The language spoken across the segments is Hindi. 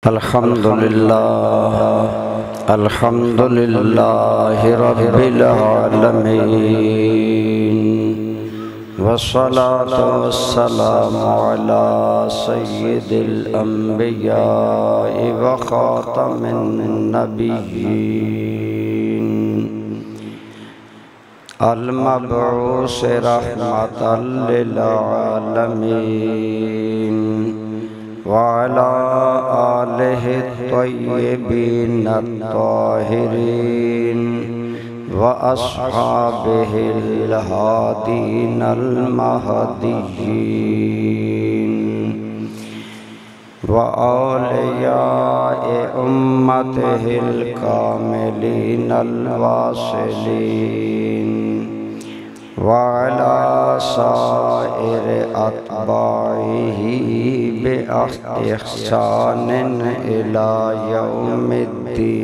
अल्हम्दुलिल्लाह अल्हम्दुलिल्लाहि रब्बिल आलमीन वस्सलातु वस्सलामु अला सय्यिदिल अंबियाइ व खातमिन नबिय्यीन अल मबऊस रहमतल लिल आलमीन वअला आलिहि तय्यिबीन अत्ताहिरीन व अस्हाबिहिल हादीनल महदिय्यीन व औलियाए उम्मतिहिल कामिलीनल वासिलीन वअला साइरि अत्बाइहि बिइहसानिन इला यौमिद्दीन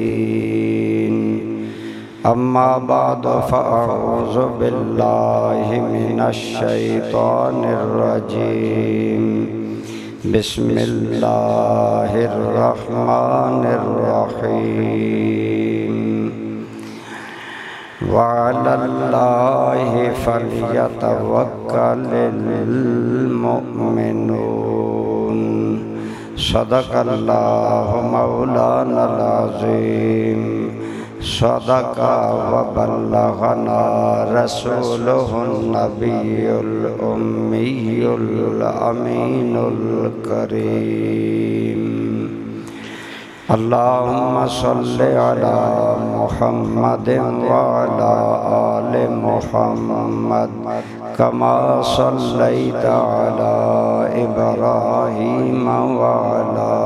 अम्मा बाद फ़अऊज़ु बिल्लाहि मिनश शैतानिर रजीम बिस्मिल्लाहिर रहमानिर रहीम वअलल्लाहि फल्यतवक्कलिल मुमिनून सदक़ल्लाहु मौलानल अज़ीम सदक़ा व बल्लगना रसूलुहुन नबियुल उम्मियुल अमीनुल करीम अल्लाहुम्मा सल्लि अला मुहम्मदिन व अला आलि मुहम्मद कमा सल्लैता अला इब्राहीम व अला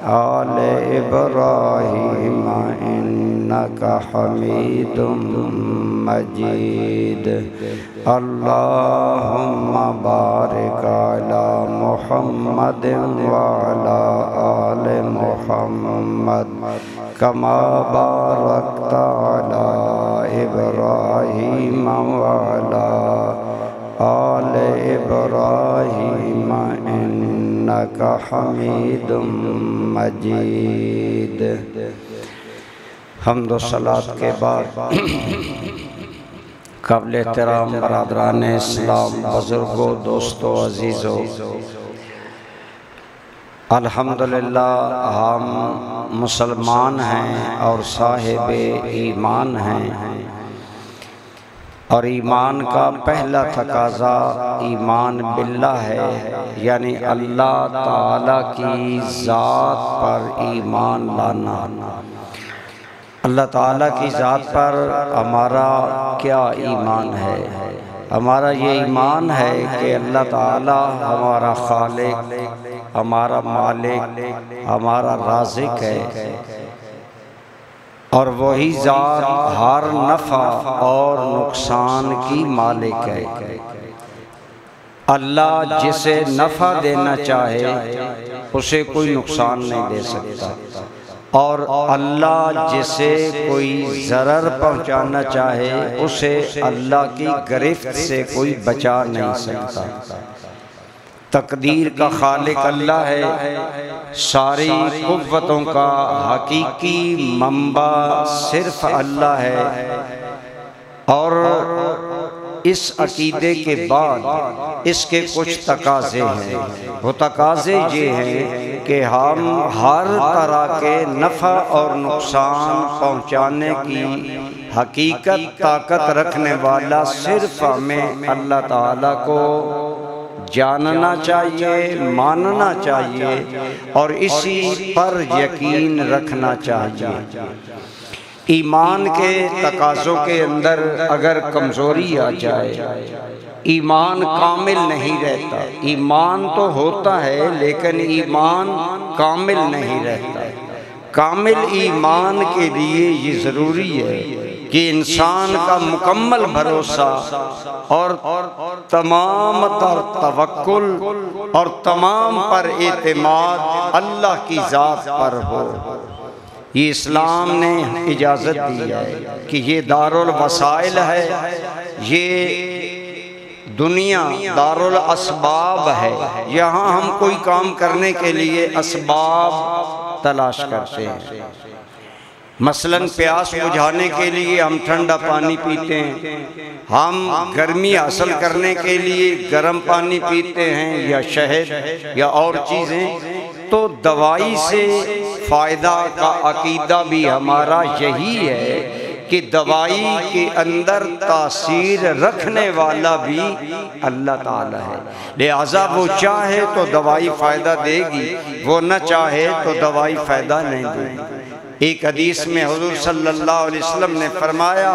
आलि इब्राहीम इन्नका हमीदुम मजीद अल्लाहुम्मा बारिक अला मुहम्मदिन व अला आलि मुहम्मद कमा बारकता अला इब्राहीम व अला आलि इब्राहीम इन्नका हमीदुम मजीद। हम्द व सलात के बाद क़ाबिल एहतराम बरादरान इस्लाम, बुज़ुर्गों, दोस्तों, अज़ीज़ों, अल्हम्दुलिल्लाह हम मुसलमान हैं और साहिब ईमान हैं और ईमान का पहला तकाज़ा ईमान बिल्लाह है, यानी अल्लाह ताला की ज़ात पर ईमान लाना। अल्लाह ताला की ज़ात पर हमारा क्या ईमान है? हमारा ये ईमान है कि अल्लाह ताला हमारा खालिक, हमारा मालिक, हमारा राज़िक है और वही ज़ात हर नफ़ा और नुकसान की मालिक है। अल्लाह जिसे नफ़ा देना चाहे उसे कोई नुकसान नहीं दे सकता और अल्लाह जिसे कोई ज़रर पहुंचाना चाहे उसे अल्लाह की गिरफ्त से कोई बचा नहीं सकता। तकदीर का खालिक अल्लाह है, सारी कुव्वतों का हकीकी मंबा सिर्फ अल्लाह है। और इस अकीदे के बाद इसके कुछ तकाज़े हैं। वो तकाज़े ये हैं कि हम हर तरह के नफ़ा और नुकसान पहुँचाने की हकीकत ताकत रखने वाला सिर्फ हमें अल्लाह ताला को जानना चाहिए, मानना चाहिए और इसी पर यकीन रखना चाहिए। ईमान के तकाज़ों के अंदर अगर कमज़ोरी आ जाए, ईमान कामिल नहीं रहता। ईमान तो होता है लेकिन ईमान कामिल नहीं रहता। कामिल ईमान के लिए ये ज़रूरी है कि इंसान का मुकम्मल भरोसा और तमाम तर तवक्कुल और तमाम पर एतमाद अल्लाह की ज़ात पर हो। ये इस्लाम ने इजाज़त दी है कि ये दारुल वसाइल है, ये दुनिया दारुल असबाब है, यहाँ हम कोई काम करने के लिए असबाब तलाश करते हैं। मसलन प्यास बुझाने के लिए हम ठंडा पानी पीते हैं, हम गर्मी हासिल करने के लिए गर्म पानी पीते हैं या शहद या और चीज़ें। तो दवाई से फ़ायदा का अकीदा भी हमारा यही है कि दवाई के अंदर तासीर रखने वाला भी अल्लाह ताला है, लिहाजा वो चाहे तो दवाई फ़ायदा देगी, वो न चाहे तो दवाई फ़ायदा नहीं देगी। एक हदीस में हुज़ूर सल्लल्लाहु अलैहि वसल्लम ने फरमाया,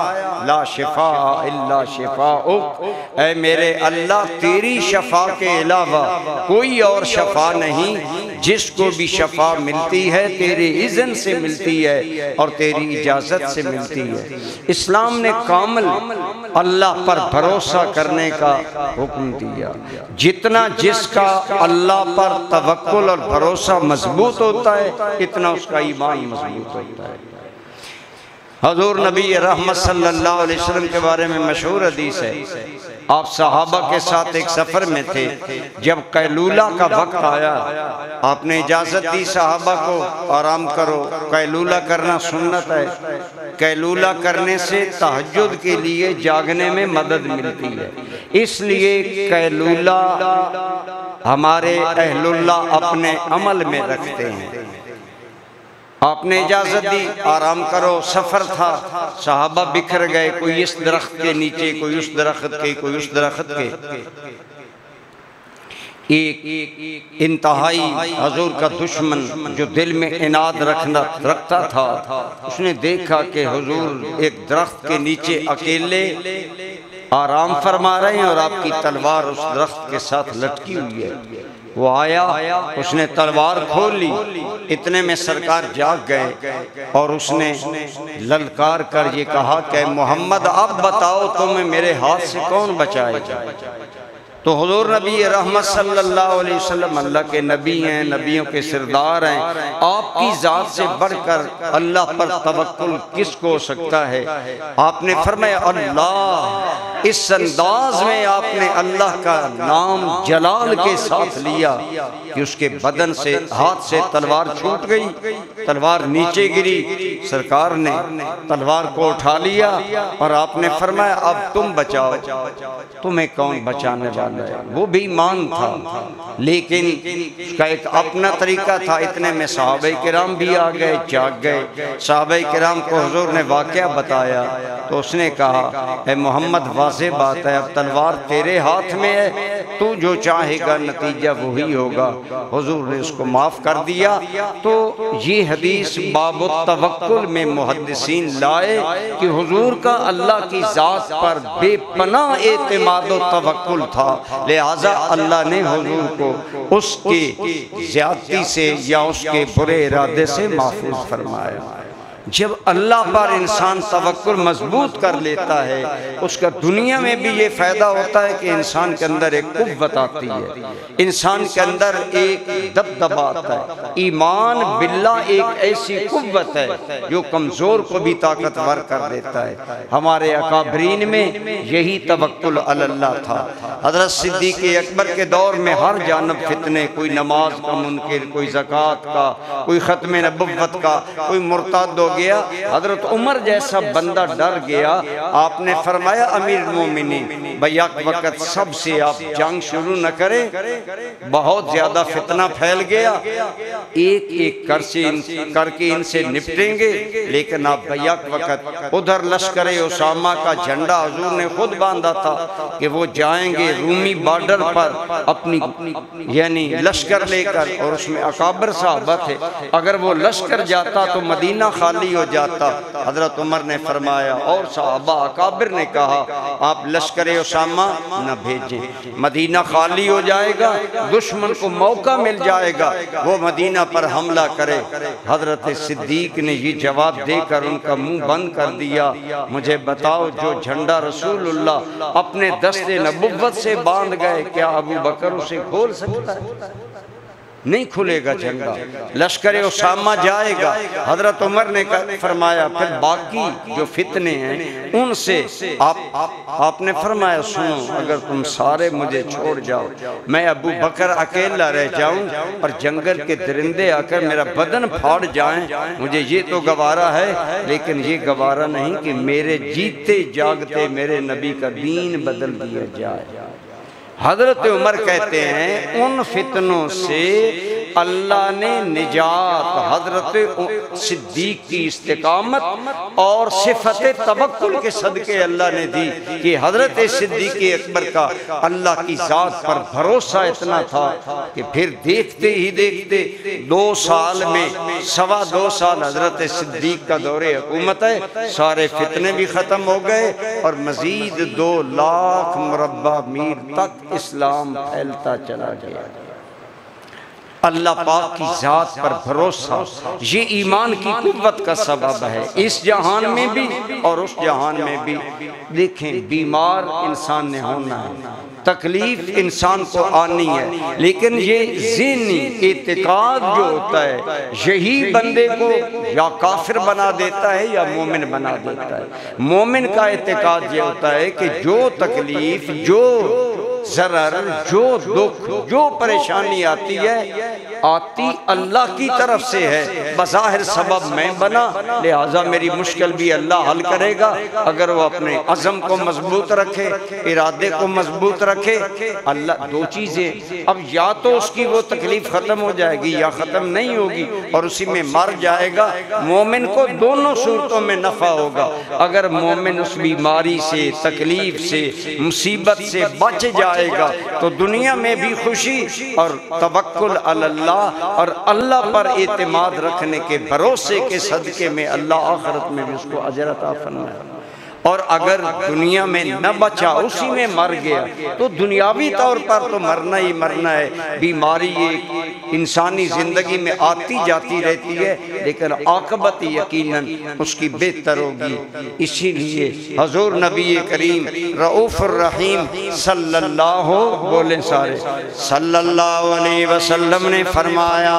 ला शिफा इल्ला शिफाउक, ऐ मेरे अल्लाह तेरी शफा के अलावा कोई और शफा नहीं, जिसको भी शफा मिलती है तेरे इज़्न से मिलती है और तेरी इजाज़त से मिलती है। इस्लाम ने कामिल अल्लाह पर भरोसा करने का हुक्म दिया। जितना जिसका अल्लाह पर तवक्कुल और भरोसा मजबूत होता है, इतना उसका ईमान मजबूत होता है। हजूर नबी रहमत सल्लल्लाहु अलैहि वसल्लम के बारे में मशहूर हदीस है, आप सहाबा के साथ एक सफ़र में थे, जब कैलूला का वक्त आया आपने इजाज़त दी सहाबा को, आराम करो, कैलूला करना सुन्नत है, कैलूला करने से तहज्जुद के लिए जागने में मदद मिलती है, इसलिए कैलूला हमारे अहलुल्लाह अपने अमल में रखते हैं। आपने इजाज़त दी, आराम करो। सफ़र था, सहाबा बिखर गए, कोई इस दरख्त के नीचे, कोई उस दरख्त के, कोई उस दरख्त के। एक इंतहाई हजूर का दुश्मन जो दिल में इनाद रखता था, उसने देखा कि हुजूर एक दरख्त के नीचे अकेले आराम फरमा रहे हैं और आपकी तलवार उस दरख्त के साथ लटकी हुई है। वो आया, उसने तलवार खोल ली, इतने में सरकार जाग गए और उसने ललकार कर ये कहा कि मोहम्मद अब बताओ तुम्हें मेरे हाथ से कौन बचाएगा। तो हुजूर नबी रहमत सल्लल्लाहु अलैहि वसल्लम अल्लाह के नबी हैं, नबियों के सिरदार हैं, आपकी ज़ात से बढ़कर अल्लाह पर तवक्कुल किसको हो सकता है। आपने फरमाया अल्लाह। इस अंदाज में आपने अल्लाह का नाम जलाल के साथ लिया कि उसके बदन से, हाथ से तलवार छूट गई, तलवार नीचे गिरी, सरकार ने तलवार को उठा लिया और आपने फरमाया अब तुम बचाओ, तुम्हें कौन बचाने वाला। वो भी ईमान था, लेकिन उसका एक अपना तरीका था। इतने में सहाबे किराम भी आ गए, जाग गए। सहाबे किराम को हुजूर ने वाक़या बताया तो उसने कहा ए मोहम्मद वाज़ेह बात है, अब तलवार तेरे हाथ में है, तू जो चाहेगा नतीजा वही होगा। हुजूर ने उसको माफ़ कर दिया। तो ये हदीस बाबु तवक्कुल में मुहद्दिसीन लाए कि हुजूर का अल्लाह की ज़ात पर बेपनाह एतिमाद व तवक्कुल था, लिहाजा अल्लाह ने हुजूर को उसकी ज़्यादती से या उसके बुरे इरादे से महफूज फरमाया। जब अल्लाह पर इंसान तवक्कुल मजबूत कर लेता है, उसका दुनिया में भी ये फ़ायदा होता है कि इंसान के अंदर एक कुव्वत आती है, इंसान के अंदर एक दबदबा आता है। ईमान बिल्लाह एक ऐसी कुव्वत है जो कमज़ोर को भी ताकतवर कर देता है। हमारे अकाबरीन में यही तवक्कुल अल्लाह था। हज़रत सिद्दीक़ अकबर के दौर में हर जानब फितने, कोई नमाज का मुनकिर, कोई ज़कात का, कोई ख़त्म नबुव्वत का, कोई मुर्ताद हो गया। हजरत उमर जैसा बंदा डर गया। आपने फरमाया अमीर मोमिनीन बैक वक़्त सबसे आप जंग शुरू न करें, बहुत ज्यादा फितना फैल गया, एक एक करके इनसे निपटेंगे, लेकिन आप बैक वक़्त उधर लश्कर उसामा का झंडा हुजूर ने खुद बांधा था कि वो जाएंगे रूमी बॉर्डर पर अपनी यानी लश्कर लेकर, और उसमें अकाबर साहबा थे। अगर वो लश्कर जाता तो मदीना खाली हो जाता। हजरत उमर ने फरमाया और साहबा अकाबिर ने कहा आप लश्कर उसामा न भेजें, मदीना खाली हो जाएगा, दुश्मन को मौका मिल जाएगा वो मदीना पर हमला करे। हजरत सिद्दीक ने ये जवाब देकर उनका मुंह बंद कर दिया, मुझे बताओ जो झंडा रसूलुल्लाह अपने दस्ते नबुव्वत से बांध गए, क्या अबू बकर उसे खोल सकता है? नहीं खुलेगा झंडा, लश्कर उसामा जाएगा। हजरत उमर ने फरमाया फिर बाकी जो फितने हैं उनसे आपने फरमाया सुनो, अगर तुम सारे मुझे छोड़ जाओ, मैं अबू बकर अकेला रह जाऊं और जंगल के दरिंदे आकर मेरा बदन फाड़ जाएं, मुझे ये तो गवारा है, लेकिन ये गवारा नहीं कि मेरे जीते जागते मेरे नबी का दीन बदल दिया जाए। हजरत उमर कहते हैं उन फितनों से अल्लाह ने निजात हजरत सिद्दीक की इस्तिकामत और सिफत तवक्कुल के सदके अल्लाह ने दी कि हजरत सिद्दीक अकबर का अल्लाह की ज़ात पर भरोसा इतना था कि फिर देखते ही देखते 2 साल में 2.25 साल हजरत सिद्दीक का दौरे हुकूमत है, सारे फितने भी ख़त्म हो गए और मज़ीद 2 लाख मुरब्बा मील तक इस्लाम फैलता चला गया। अल्लाह पाक की ज़ात पर भरोसा ये ईमान की कुव्वत का सबब है, इस जहान में भी और उस जहान में भी। देखें, बीमार इंसान ने होना है, तकलीफ इंसान को आनी है, लेकिन ये ज़हनी एतिकाद जो होता है यही बंदे को या काफिर बना देता है या मोमिन बना देता है। मोमिन का एतिकाद ये होता है कि जो तकलीफ, जो ज़रर, जो दुख, जो परेशानी आती है आती अल्लाह की तरफ से है, बज़ाहिर सबब मैं बना, लिहाजा मेरी मुश्किल भी अल्लाह हल करेगा अगर वो अपने अज़म को मजबूत रखे, इरादे को मजबूत रखे। अल्लाह 2 चीज़ें, अब या तो उसकी वो तकलीफ ख़त्म हो जाएगी या ख़त्म नहीं होगी और उसी में मर जाएगा। मोमिन को दोनों सूरतों में नफ़ा होगा। अगर मोमिन उस बीमारी से, तकलीफ से, मुसीबत से बच जाएगा तो दुनिया में भी खुशी और तवक्कुल अल्लाह और अल्लाह पर एतमाद रखने के भरोसे के सदके में अल्लाह आखिरत में भी उसको अजर अता फरमाए। और अगर दुनिया में न बचा, उसी में मर गया, तो दुनियावी तौर पर तो मरना ही मरना है। बीमारी एक इंसानी ज़िंदगी में आती जाती रहती है, लेकिन आक़िबत यकीनन उसकी बेहतर होगी। इसीलिए हुज़ूर नबी करीम रऊफ़ुर रहीम सल्लल्लाहु बोले सारे सल्लल्लाहु अलैहि वसल्लम ने फरमाया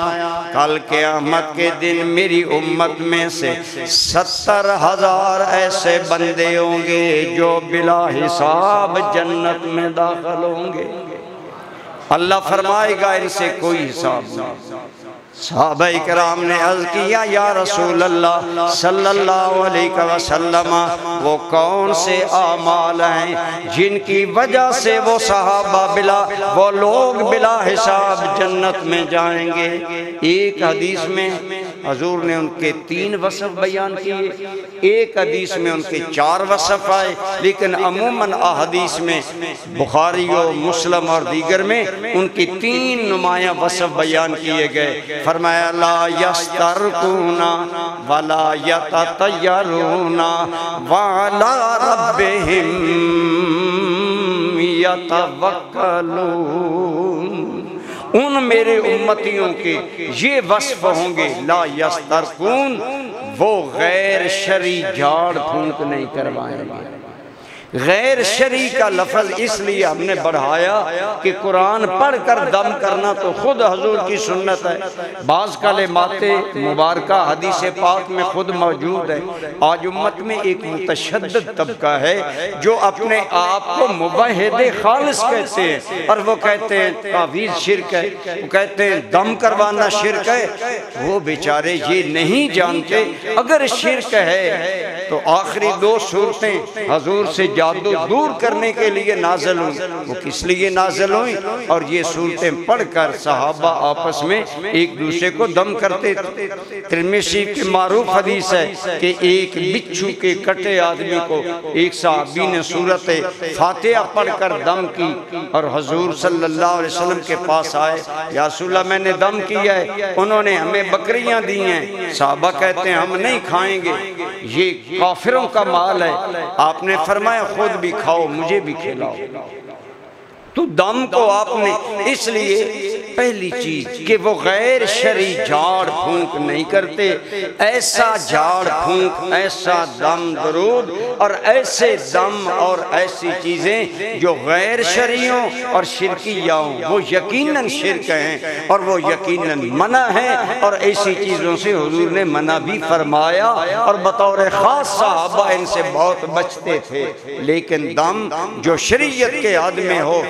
कल क़यामत के दिन मेरी उम्मत में से 70,000 ऐसे बंदे होंगे जो बिला हिसाब जन्नत में दाखिल होंगे। अल्लाह फरमाएगा इनसे कोई हिसाब नहीं। सहाबा इकराम ने अर्ज़ किया या रसूल अल्लाह सल्लल्लाहु अलैहि वसल्लम, वो कौन से आमाल हैं जिनकी वजह से वो सहाबा वो लोग बिला हिसाब जन्नत में जाएंगे। एक हदीस में हजूर ने उनके 3 वसफ़ बयान किए, एक हदीस में उनके 4 वसफ़ आए, लेकिन अमूमन अहदीस में बुखारी और मुस्लिम और दीगर में उनके 3 नुमाया वसफ़ बयान किए गए। फरमाया ला यस्तरकुना वला यततयरुना वअला रब्बिहिम यतवक्कलून। उन मेरे उम्मतियों के ये वस्फ होंगे, ला यस्तरकुन, वो गैर शरी झाड़ फूंक नहीं करवाएंगे। गैर शरी का लफ्ज़ इसलिए हमने बढ़ाया कि कुरान पढ़कर दम करना तो खुद हजूर की सुन्नत है। बाज़ कलिमाते मुबारका हदीस पाक में खुद मौजूद है। आज उम्मत में एक मुतशद्दिद तबका है जो अपने आप को मुवहिद खालिस कहते हैं और वो कहते हैं तावीज़ शिरक है, वो कहते हैं दम करवाना शिरक है। वो बेचारे ये नहीं जानते अगर शिरक है तो आखिरी 2 सूरतें हजूर से जादू दूर करने के लिए नाज़िल हुई, वो किस लिए नाज़िल हुई? और ये सूरतें पढ़कर सहाबा आपस में एक दूसरे को दम करते थे। तिरमिज़ी की मारूफ हदीस है कि एक बिच्छू के कटे आदमी को एक सहाबी ने सूरत फातिहा पढ़कर दम की और हजूर सल्लल्लाहु अलैहि वसल्लम के पास आए, या रसूलल्लाह मैंने दम किया है, उन्होंने हमें बकरियां दी हैं। सहाबा कहते हैं हम नहीं खाएंगे, ये काफिरों का माल है। आपने फरमाया खुद भी खाओ, मुझे भी खिलाओ। तो दम को आपने इसलिए पहली चीज कि वो गैर शरी झाड़ फूंक नहीं करते। ऐसा झाड़ फूंक, ऐसा दम दरूद और ऐसे दम और ऐसी चीज़ें जो गैर शरीयों और शिरकियाओं वो यकीनन शिरक हैं और वो यकीनन मना है, और ऐसी चीज़ों से हुजूर ने मना भी फरमाया और बतौर ख़ास सहाबा इनसे बहुत बचते थे। लेकिन दम जो शरीयत के हद में हो,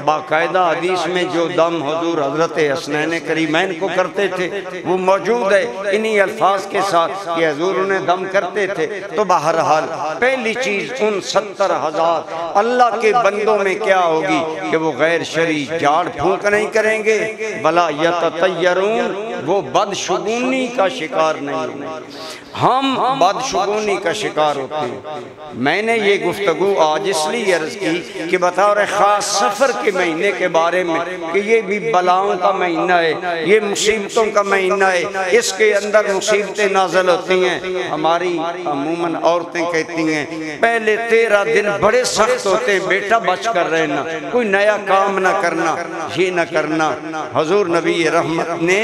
बाकायदा हदीस में जो दम हुजूर हज़रत हसनैन करीमैन को करते थे वो मौजूद है इन्हीं अल्फाज के साथ कि हुजूर ने दम करते थे। तो बहरहाल पहली चीज़ उन 70,000 अल्लाह के बंदों में क्या होगी कि वो गैर शरी झाड़ फूंक नहीं करेंगे, वला यततय्यरून, वो बदशुगुनी का शिकार नहीं होंगे। हम बदशुगुनी का शिकार होते हैं। मैंने ये गुफ्तगू आज इसलिए अर्ज की कि बतौर ख़ास सफ़र के महीने के बारे में कि ये भी बलाओं का महीना है, ये मुसीबतों का महीना है, इसके अंदर मुसीबतें नाज़िल होती हैं। हमारी अमूमन औरतें कहती हैं पहले 13 दिन बड़े सख्त होते हैं, बेटा बच कर रहना, कोई नया काम ना करना, ये ना करना। हुजूर नबी रहमत ने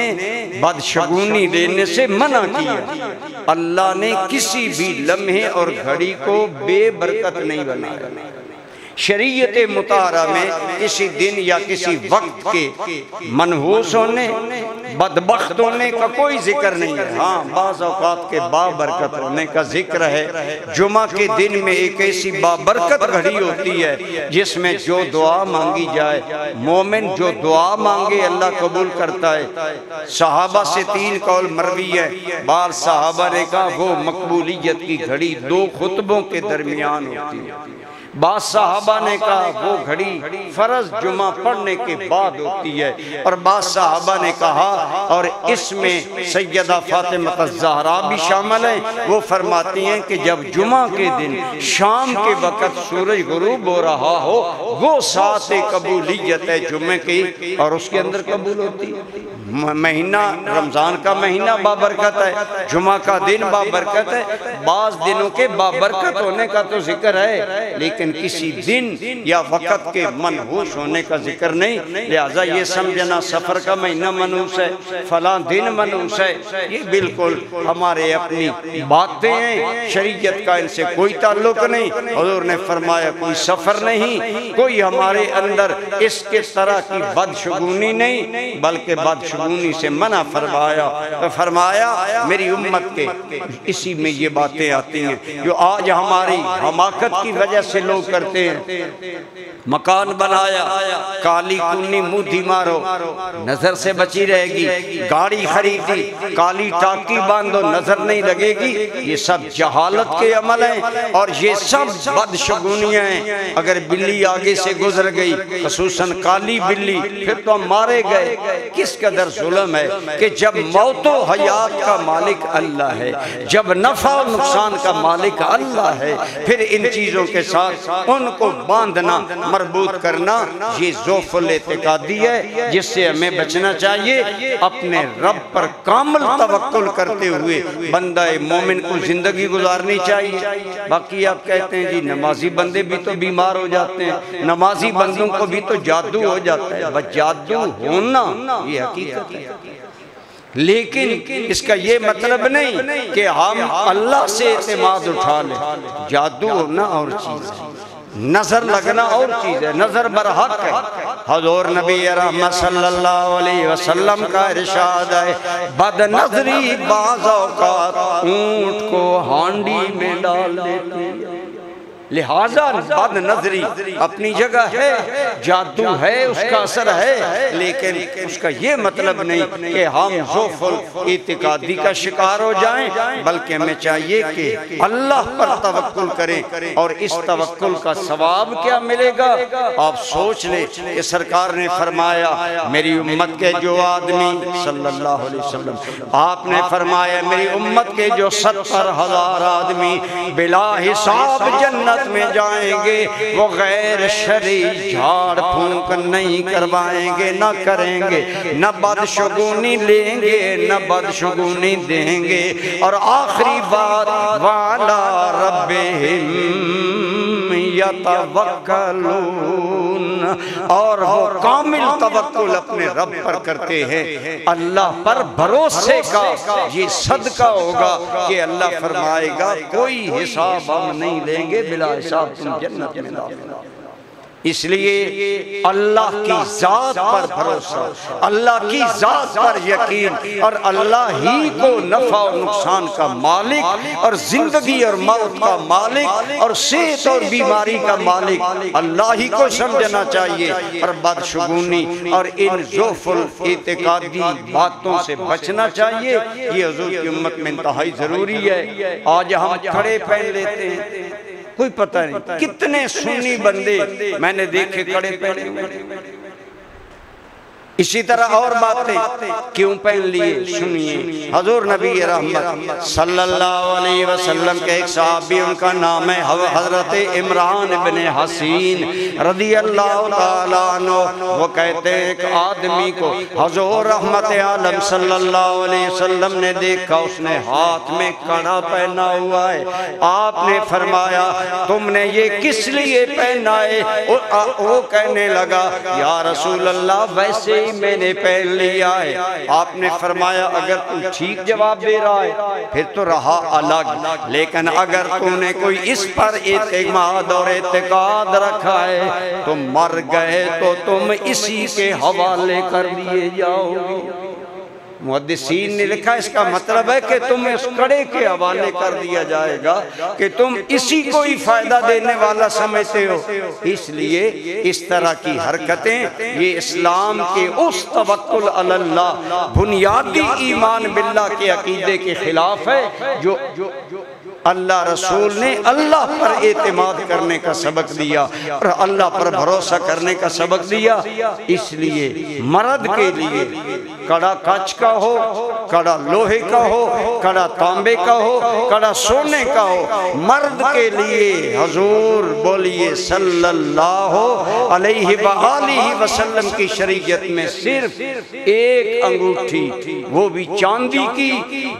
बदशगुनी देने से मना किया। अल्लाह ने किसी भी लम्हे और घड़ी को बेबरकत नहीं बनाया। शरीयत मुताहरा में किसी दिन या किसी वक्त के मनहूस होने, बदबख्त होने का कोई जिक्र नहीं है। हाँ, बाज़ औक़ात के बाबरकत होने का जिक्र है। जुमा के दिन में एक ऐसी बाबरकत घड़ी होती है जिसमें जो दुआ मांगी जाए, मोमिन जो दुआ मांगे अल्लाह कबूल करता है। सहाबा से 3 कौल मरवी है। बाल सहाबा ने कहा वो मकबूलियत की घड़ी 2 खुतबों के दरमियान होती है। बाद साहबा ने कहा वो घड़ी फर्ज जुमा पढ़ने के बाद होती है, और बाद साहबा ने कहा और इसमें सैयदा फातिमा ज़हरा भी शामिल है, वो फरमाती हैं कि जब जुमा के दिन शाम के वक़्त सूरज गुरूब हो रहा हो वो साथ कबूलियत है जुमे की, और उसके अंदर कबूल होती है। महीना रमज़ान का महीना बाबरकत है, जुमा का दिन बाबरकत है। बाज़ दिनों के बाबरकत होने का तो जिक्र है, लेकिन किसी दिन या वक़्त के मनहूस होने का जिक्र नहीं। लिहाजा ये समझना सफ़र का महीना मनहूस है, फलां दिन मनहूस है, ये बिल्कुल हमारे अपनी बातें हैं, शरीयत का इनसे कोई ताल्लुक नहीं। हुज़ूर ने फरमाया कोई सफ़र नहीं, कोई हमारे अंदर इसके तरह की बदशगुनी नहीं, बल्कि बदशगुनी से मना फरमाया। तो फरमाया मेरी उम्मत के इसी में ये बातें आती हैं जो आज हमारी हमाकत की वजह से लोग करते हैं। मकान बनाया, काली कुन्नी मुंह मारो, नजर से बची रहेगी। गाड़ी खरीदी, काली टाकी बांधो, नजर नहीं लगेगी। ये सब जहालत के अमल हैं और ये सब बदशगुनियां हैं। अगर बिल्ली आगे से गुजर गई, खसूसन काली बिल्ली, फिर तो हम मारे गए। किस कदर जुल्म है कि जब मौतो हयात का मालिक अल्लाह है, जब नफा और नुकसान का मालिक अल्लाह है, फिर इन चीजों के साथ उनको बांधना, मरबूत करना, ये ज़ोफ़ुल एतिक़ादी है जिससे हमें बचना चाहिए। अपने रब पर कामिल तवक्कुल करते हुए बंदा मोमिन को जिंदगी गुजारनी चाहिए। बाकी आप कहते हैं जी नमाजी बंदे भी तो बीमार हो जाते हैं, नमाजी बंदों को भी तो जादू हो जाता है। बस जादू होना ये हकीकत है, लेकिन इसका ये मतलब नहीं कि हम अल्लाह से एतमाद उठा लें। जादू होना और चीज़ है, नजर लगना और चीज है। नजर बरहक है। हुज़ूर नबी रहमत सल्लल्लाहु अलैहि वसल्लम का इरशाद है, बदनजरी बाज़ औक़ात ऊंट को हांडी में डाल देती है। लिहाजा बद नजरी अपनी जगह है, जादू है, उसका असर है, लेकिन उसका ये मतलब नहीं कि हम ज़ोफ़ुल इतिकादी का शिकार हो जाएं, बल्कि हमें चाहिए कि अल्लाह पर तवक्कुल करें। और इस तवक्कुल का सवाब क्या मिलेगा आप सोच लें कि सरकार ने फरमाया मेरी उम्मत के जो आदमी सल्लल्लाहु अलैहि वसल्लम आपने फरमाया मेरी उम्मत के जो 70,000 आदमी बिला हिसाब जन्नत में जाएंगे, वो गैर शरई झाड़ फूंक नहीं करवाएंगे, न करेंगे, न बदशगुनी लेंगे, न बदशगुनी देंगे। और आखिरी बात वाला रब्बिहिम यतवक्कलून, और वो कामिल तवक्कुल अपने रब पर करते हैं। अल्लाह पर भरोसे का ये सदका होगा कि अल्लाह फरमाएगा कोई हिसाब हम नहीं लेंगे, बिला हिसाब तुम जन्नत में दाखिल। इसलिए अल्लाह की जात पर भरोसा, अल्लाह की जात पर यकीन, और अल्लाह ही को नफा और नुकसान का मालिक, और जिंदगी और मौत का मालिक, और सेहत और बीमारी का मालिक अल्लाह ही को समझना चाहिए। और बदशगुनी और इन ज़ुफ़ुल इतिकादी बातों से बचना चाहिए। ये हुज़ूर की उम्मत में इंतहाई जरूरी है। आज हम कड़े पहन लेते हैं, कोई पता नहीं कितने सुन्नी बंदे मैंने देखे कड़े पहने हुए। इसी तरह और बातें क्यों पहन लिए, सुनिए। हजूर नबी रहमत सल्लल्लाहु अलैहि वसल्लम के एक सहाबी, उनका नाम है हजरत इमरान इब्ने हसीन रदियल्लाहु ताला अन्हु। वो कहते हैं एक आदमी को हजूर रहमत आलम सल्लल्लाहु अलैहि वसल्लम ने देखा, उसने हाथ में कड़ा पहना हुआ है। आपने फरमाया तुमने ये किस लिए पहना है? वो कहने लगा या रसूल अल्लाह वैसे मैंने पहन लिया है। आपने फरमाया अगर तू ठीक जवाब दे रहा है फिर तो रहा अलग, लेकिन अगर तूने कोई इस पर एतमाद और एतकाद रखा है तो मर गए तो तुम इसी के हवाले कर दिए जाओगे। मुहद्दिसीन ने लिखा इसका मतलब है कि तुम्हें उस कड़े के हवाले कर दिया जाएगा कि तुम इसी को ही फायदा देने वाला समझते हो। इसलिए इस तरह की हरकतें ये इस्लाम के उस तवक्कुल अल्लाह बुनियादी ईमान बिल्लाह के अकीदे के खिलाफ है जो अल्लाह रसूल ने अल्लाह पर एतमाद करने का सबक दिया और अल्लाह पर भरोसा करने का सबक दिया। इसलिए मर्द के लिए कड़ा कांच का हो, कड़ा लोहे का हो, कड़ा तांबे का हो, कड़ा सोने का हो, मर्द के लिए हुजूर बोलिए सल्लल्लाहु अलैहि वसल्लम की शरीयत में सिर्फ एक अंगूठी, वो भी चांदी की,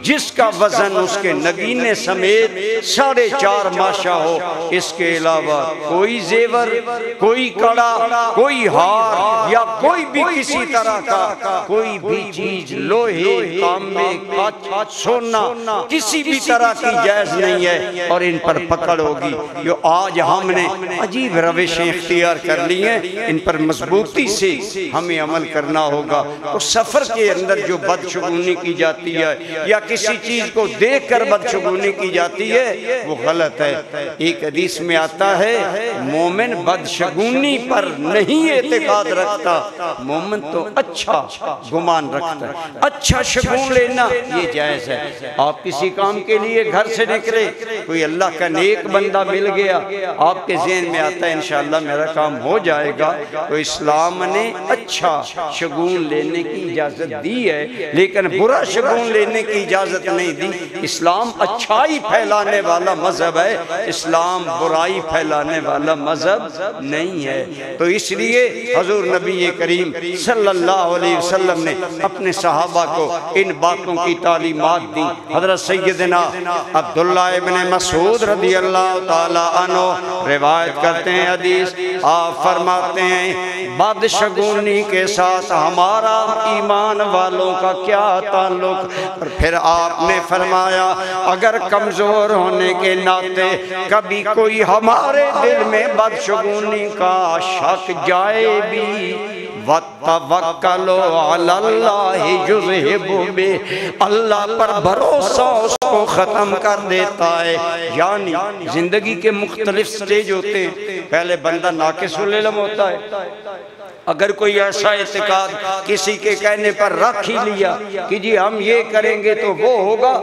जिसका वजन उसके नगीने समेत 4.5 माशा हो। इसके अलावा कोई जेवर, कोई कड़ा, कोई हार या कोई भी किसी तरह का कोई भी चीज लोहे, तांबे, कांच, सोना किसी भी तरह की जायज नहीं है और इन पर पकड़ होगी। जो आज हमने अजीब रविशें इख्तियार कर ली हैं, इन पर मजबूती से हमें अमल करना होगा। तो सफर के अंदर जो बदशगुनी की जाती है या किसी चीज को देख कर बदशगुनी की जाती है वो गलत है। एक हदीस में आता है मोमिन बदशगुनी पर नहीं एतकाद रखता, मोमिन तो अच्छा गुमान रखता है। अच्छा शगुन लेना ये जायज है। आप किसी काम के लिए घर से निकले, कोई अल्लाह का नेक बंदा मिल गया, आपके ज़हन में आता है इंशाअल्लाह मेरा काम हो जाएगा, तो इस्लाम ने अच्छा शगुन लेने की इजाज़त दी है, लेकिन बुरा शगुन लेने की इजाज़त नहीं दी। इस्लाम अच्छाई फैलाने वाला मजहब है, इस्लाम बुराई फैलाने वाला मजहब नहीं है। तो इसलिए हुजूर नबी करीम सल्लल्लाहु अलैहि वसल्लम ने अपने सहाबा को इन बातों की तालीमात दी। हज़रत सैयदना अब्दुल्लाह इब्न मसूद रज़ियल्लाहु ताला अन्हु रिवायत करते हैं हदीस, आप फरमाते हैं बदशगुनी के साथ हमारा ईमान वालों का क्या ताल्लुक। और फिर आपने फरमाया अगर कमजोर होने के नाते कभी कोई हमारे दिल में बदशगुनी का शक जाए भी, वतवक्कलो अलल्लाहि युज़हिबु बि, अल्लाह पर भरोसा उसको खत्म कर देता है। यानी जिंदगी के मुख्तलिफ स्टेज होते हैं, पहले बंदा नाक़िसुल इल्म होता है, अगर कोई ऐसा इत्तेकाद किसी के कहने पर रख ही लिया कि जी हम ये करेंगे तो वो होगा,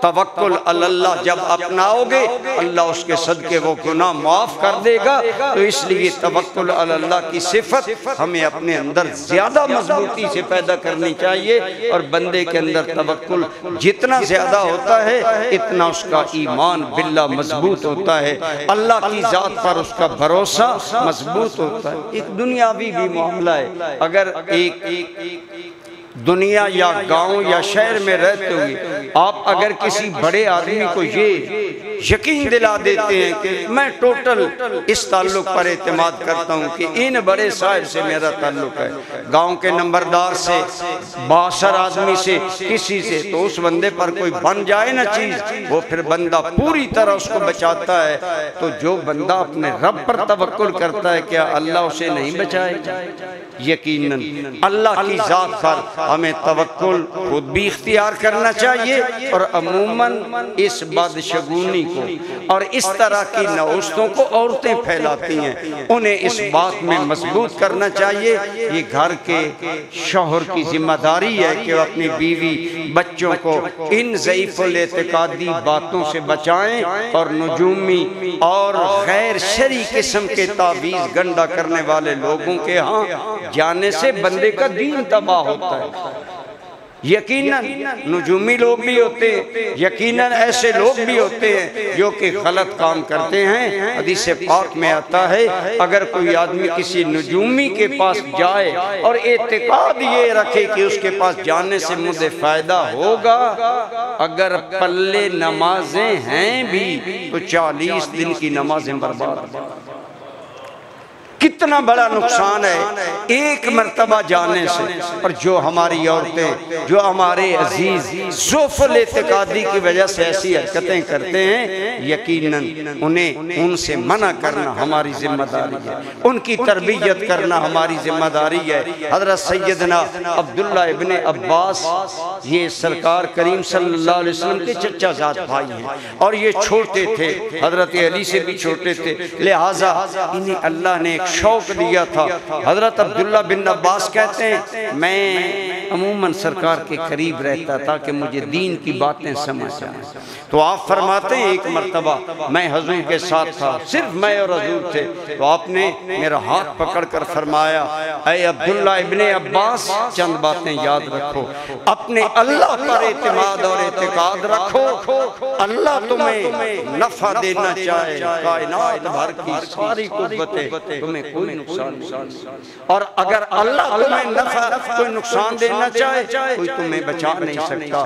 तवक्कुल अल्लाह जब अपनाओगे अल्लाह उसके सदके वो गुनाह माफ कर देगा। तो इसलिए तवक्कुल अल्लाह की सिफत हमें अपने अंदर ज्यादा मजबूती से पैदा करनी चाहिए, और बंदे के अंदर तवक्कुल जितना ज्यादा होता है इतना उसका ईमान बिल्लाह मजबूत होता है, अल्लाह की जात पर उसका भरोसा मजबूत होता है। एक दुनियावी भी मामला है, अगर एक दुनिया या गांव या शहर में रहते हुए आप अगर किसी बड़े आदमी को ये यकीन दिला देते हैं कि मैं टोटल इस ताल्लुक पर एतमाद करता हूँ कि इन बड़े साहिब से मेरा ताल्लुक है, गांव के नंबरदार से, बासर आदमी से, किसी से, तो उस बंदे पर कोई बन जाए ना चीज, वो फिर बंदा पूरी तरह उसको बचाता है। तो जो बंदा अपने रब पर तवक्कुल करता है, क्या अल्लाह उसे नहीं बचाएगा? यकीनन अल्लाह की जात पर हमें तवक्कुल खुद भी इख्तियार करना चाहिए और अमूमन इस बदशगुनी को और इस तरह की नौस्तों को औरतें फैलाती हैं, उन्हें इस बात में मजबूत करना चाहिए। ये घर के शौहर की जिम्मेदारी है कि वह अपनी बीवी बच्चों को इन ज़ईफ़ुल एतिकादी बातों से बचाएं और नजूमी और गैर शरी किस्म के तावीज़ गंडा करने वाले लोगों के यहाँ जाने से बंदे का दीन तबाह होता है। यकीनन नजूमी लोग भी होते हैं, यकीनन ऐसे लोग भी होते हैं जो कि गलत काम करते हैं। हदीस पाक में आता है, अगर कोई आदमी किसी नजूमी के पास जाए और एतिकाद ये रखे कि उसके पास जाने से मुझे फायदा होगा, अगर पल्ले नमाजें हैं भी तो 40 दिन की नमाजें बर्बाद। कितना बड़ा नुकसान है एक मर्तबा जाने से। और जो हमारी औरतें, जो हमारे अजीज ज़ुफ़ल एतिकादी की वजह से ऐसी हरकतें करते हैं, यकीनन उन्हें उनसे मना करना हमारी जिम्मेदारी है, उनकी तरबियत करना हमारी जिम्मेदारी है। हज़रत सैयदना अब्दुल्ला इब्ने अब्बास ये सरकार करीम सल्लल्लाहु अलैहि वसल्लम के चचा जात भाई हैं और ये छोटे थे, हज़रत अली से भी छोटे थे, लिहाजा इन्हें अल्लाह ने शौक दिया था। हजरत अब्दुल्ला बिन अब्बास कहते हैं, मैं अमूमन सरकार के करीब रहता था कि मुझे दीन की बातें समझ आए। तो आप फरमाते हैं, एक मर्तबा मैं हजूर के साथ था, सिर्फ मैं और हजूर थे, तो आपने मेरा हाथ पकड़कर फरमाया, ऐ अब्दुल्ला इब्ने अब्बास, चंद बातें याद रखो, अपने अल्लाह पर एतमाद और एतकाद रखो, अल्लाह तुम्हें नफा देना चाहे, कायनात भर की सारी कुव्वतें, तुम्हें कोई नुकसान नहीं, और अगर अल्लाह तुम्हें नफा कोई नुकसान देना चाहे, कोई तुम्हें बचा नहीं सकता।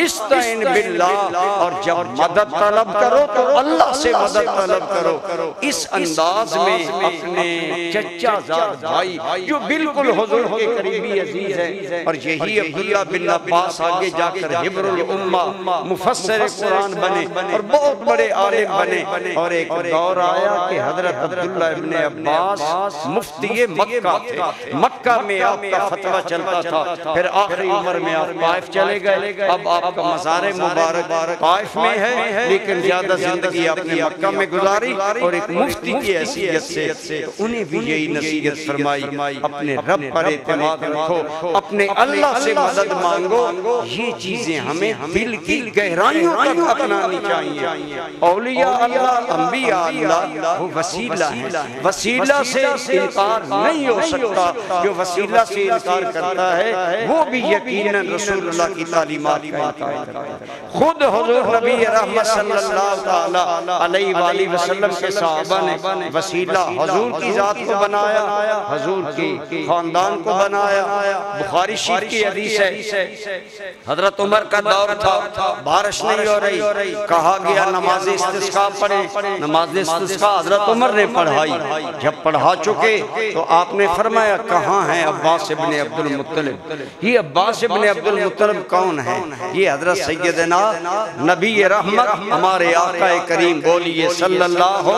इस्ताइन बिल्लाह, और जब मदद तलब करो तो अल्लाह से मदद तलब करो। इस अंदाज में अपने चचा जात भाई जो बिल्कुल हुजूर के करीबी अजीज है, और यही अब्दुल्ला बिन अब्बास आगे जाकर हिब्रुल उम्मा मुफस्सिर कुरान बने और बहुत बड़े आलिम बने। और एक दौर आया कि हजरत अब्दुल्ला इब्ने अब्बास मुफ्ती मक्का थे, मक्का में आपका फतवा चलता था, फिर आखिरी उम्र में आप ताइफ चले गए। अब आपका मज़ार मुबारक ताइफ में है, लेकिन ज्यादा जिंदगी आपने मक्का में गुजारी और एक मुफ्ती की हैसियत से तो उन्हें भी यही नसीहत फरमाई, अपने रब पर एतमाद रखो, अपने अल्लाह से मदद मांगो। ये चीजें हमें दिल की गहराइयों तक अपनानी चाहिए। औलिया अल्लाह, अंबिया अल्लाह, वो वसीला है, वसीला से इनकार नहीं हो सकता। जो वसीला से इनकार करता है वो भी यकीनन रसूलुल्लाह की तालीमात का इनकार करता है। खुद हुजूर नबी रहमत सल्लल्लाहु तआला अलैहि वसल्लम के सहाबा ने वसीला हुजूर की जात को बनाया, हुजूर की खानदान को बनाया। बुखारी शरीफ की हदीस है, हजरत उमर का दौर था, बारिश नहीं हो रही, कहा गया नमाज इस्तिस्का पढ़े। नमाज इस्तिस्का हजरत उमर ने पढ़ाई, जब पढ़ा चुके तो आपने फरमाया, कहाँ है अब्बास इब्ने अब्दुल मुत्तलिब? ये अब्बास इब्ने अब्दुल मुत्तलिब कौन है? ये हजरत सैयदना नबी रहमत हमारे आका करीम बोलिए सल्लल्लाहु,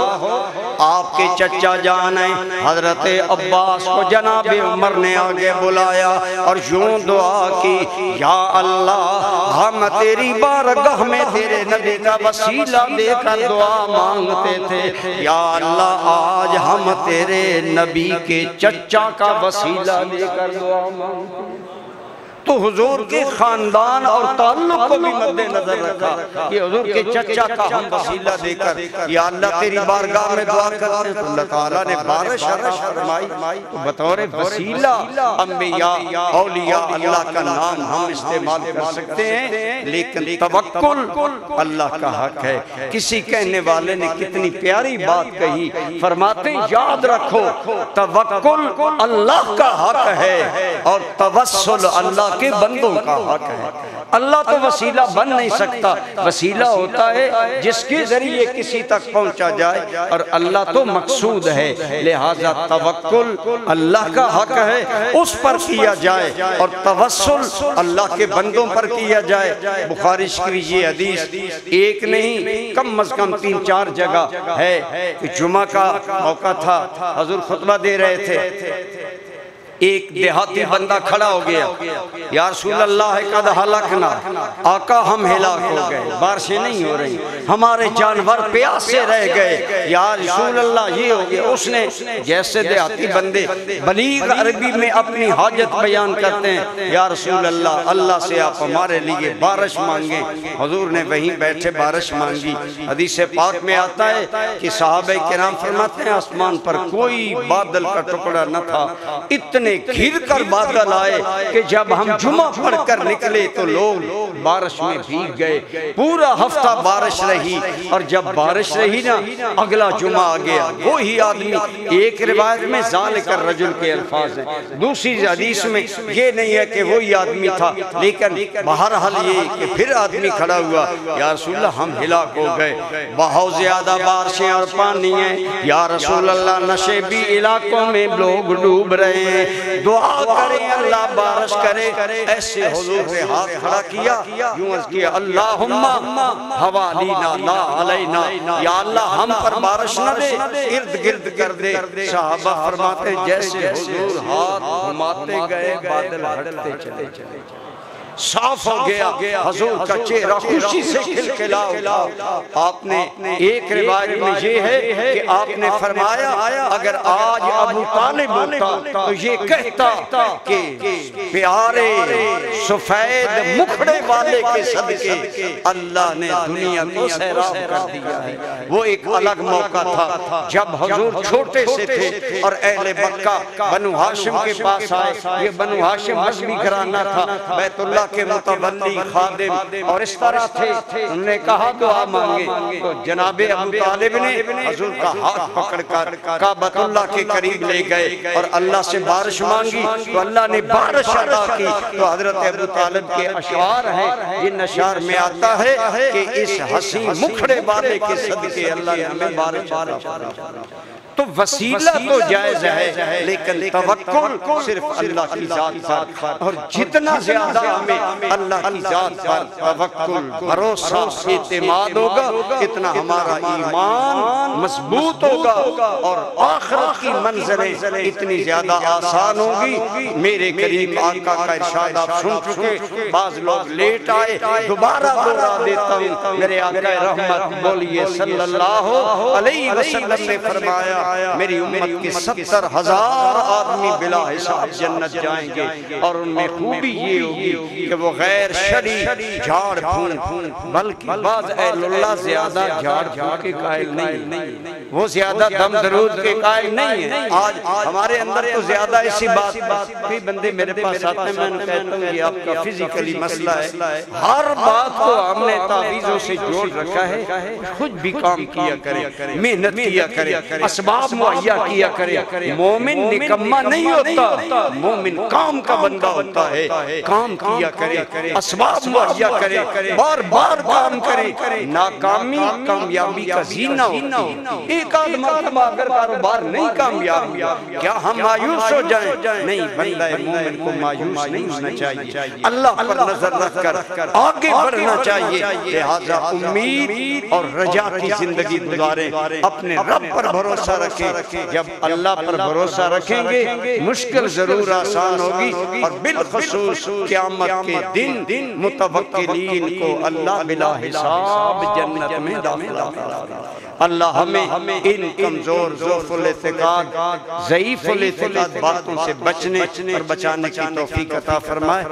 आपके चचा जान है हजरत अब्बास को जनाबे उमर ने आगे बुलाया और यूं दुआ की, या अल्लाह हम तेरी बारगाह में तेरे नबी का वसीला देकर दुआ मांगते थे, या अल्लाह आज हम तेरे नबी के चचा का वसीला लेकर दुआ मांगते। तो हुजूर के खानदान और ताल्लुक को भी मद्देनजर रखा कि हुजूर के चचा का हम वसीला देकर या अल्लाह तेरी बारगाह में दुआ करते हैं। तो अल्लाह ताला ने बारिश फरमाई, तो बतौर वसीला अंबिया औलिया अल्लाह का नाम हम इस्तेमाल कर सकते हैं, लेकिन तवक्कुल अल्लाह का हक है। किसी कहने वाले ने कितनी प्यारी बात कही, फरमाते याद रखो तवक्कुल अल्लाह का हक है और तवस्सुल अल्लाह के बंदों का हक है। अल्लाह तो वसीला बन नहीं सकता, वसीला होता है जिसके जरिए किसी तक पहुंचा जाए, और अल्लाह तो मकसूद है। लिहाजा तवक्कुल अल्लाह का हक है, उस पर किया जाए, और तवस्सुल अल्लाह के बंदों पर किया जाए। बुखारी शरीफ ये हदीस एक नहीं कम से कम 3-4 जगह है कि जुमा का मौका था, हुजूर खुतबा दे रहे थे, एक देहाती बंदा खड़ा हो गया, या रसूल अल्लाह कद हलकना, आका हम हिलाक हो गए, बारिशें नहीं हो रही, हमारे जानवर प्यासे रह गए, या रसूल अल्लाह ये हो गया। उसने जैसे देहाती बंदे बलीग अरबी में अपनी हाजत बयान करते हैं, या रसूल अल्लाह अल्लाह से आप हमारे लिए बारिश मांगे। हुजूर ने वहीं बैठे बारिश मांगी। हदीस पाक में आता है कि सहाबे किराम फरमाते हैं आसमान पर कोई बादल का टुकड़ा न था, इतने घिर कर बादल आए कि जब हम जुमा पढ़कर निकले तो लोग बारिश में भीग गए। पूरा हफ्ता बारिश रही, और जब बारिश रही ना अगला जुमा आ गया, वो ही आदमी। एक रिवायत में ज़ालिकर रजुल के अल्फाज हैं, दूसरी हदीस में ये नहीं है कि वही आदमी था, लेकिन बहरहाल ये कि फिर आदमी खड़ा हुआ, या रसूल अल्लाह हम हिलाक हो गए, बहुत ज्यादा बारिशें और पानी है, या रसूल अल्लाह नशेबी इलाकों में लोग डूब रहे हैं, दुआ करें अल्लाह बारिश करे। ऐसे हुजूर ने हाथ खड़ा किया, यूं अर्ज़ किया अल्लाहुम्मा हवालीना ला अलैना, या अल्लाह हम पर बारिश न दे, इर्द गिर्द कर दे। सहाबा फरमाते जैसे हुजूर हाथ घुमाते गए बादल हटते चले, साफ हो गया, हुजूर का चेहरा खुशी से खिलखिला उठा। आपने एक रिवायत में ये है कि आपने फरमाया अगर आज अबू तालिब होता तो ये कहता कि प्यारे सफेद मुखड़े वाले के सदके अल्लाह ने दुनिया को सैराब कर दिया है। वो एक अलग मौका था जब हुजूर छोटे से थे और अहले मक्का बनु हाशिम के पास आए। ये बनु हाशिम मजहबी घराना था, बैतुल्लाह के मुतवल्ली खादिम और इस तरह थे। उन्होंने कहा दुआ मांगे तो जनाबे अबू तालिब ने हुजूर का हाथ पकड़कर काबतुल्लाह के करीब ले गए और अल्लाह से बारिश मांगी तो अल्लाह ने बारिश अता की। तो हजरत अबू तालिब के अशआर हैं, जिन अशआर में आता है कि इस हसी मुखड़े वाले के सदके अल्लाह ने हमें बारिश अता। तो वसीला तो जायज है, लेकिन तवक्कुल सिर्फ अल्लाह की जात पर, और जितना ज्यादा हमें अल्लाह की जात पर तवक्कुल भरोसा इत्मीनान होगा इतना हमारा ईमान मजबूत होगा और आखिरत की मंजिलें इतनी ज्यादा आसान होगी। मेरे करीम आका का इरशाद आप सुन चुके, बाज लोग लेट आए, दोबारा दोहरा देता हूँ। मेरे आका रहमत बोलिए सल्लल्लाहु अलैहि वसल्लम ने फरमाया मेरी उम्मत के 70,000 आदमी बिला हिसाब जन्नत जाएंगे और उनमें खूबी ये होगी कि वो गैर शरी झाड़ फूंक, बल्कि बाज़ अहलुल्लाह ज्यादा झाड़ फूंक के कायल नहीं, वो ज्यादा दम दरूद के कायल नहीं है। आज हमारे अंदर तो ज्यादा ऐसी बात, कई बंदे मेरे पास आते हैं, मैं कहता हूँ ये आपका फिजिकली मसला है, हर बात को हमने तावीज़ों से जोड़ रखा है। खुद भी काम किया करे, मेहनत किया करे, असबाब मुहैया किया करे। मोमिन निकम्मा नहीं होता, मोमिन काम का बंदा होता है। काम किया करे, असबाब मुहैया करे, बार बार काम करे। नाकामी कामयाबी का जीना होती। एक आध मरतबा अगर कारोबार नहीं कामयाब हुआ क्या हम मायूस हो जाएं? नहीं, बंदा मोमिन को मायूस नहीं होना चाहिए, अल्लाह पर नजर रखकर आगे बढ़ना चाहिए। लिहाजा उम्मीद और रजा की जिंदगी गुजारे, अपने रब पर भरोसा रखें। जब अल्लाह पर भरोसा रखेंगे मुश्किल जरूर आसान होगी और बिलखुसूस क़यामत के दिन मुतवक्किलीन को अल्लाह बिला हिसाब जन्नत में दाखिला करेगा। अल्लाह हमें इन कमजोर ज़ोफ़ुल इत्तिक़ाद ज़ईफ़ुल इत्तिक़ाद बातों से बचने और बचाने की तौफ़ीक़ अता फरमाए।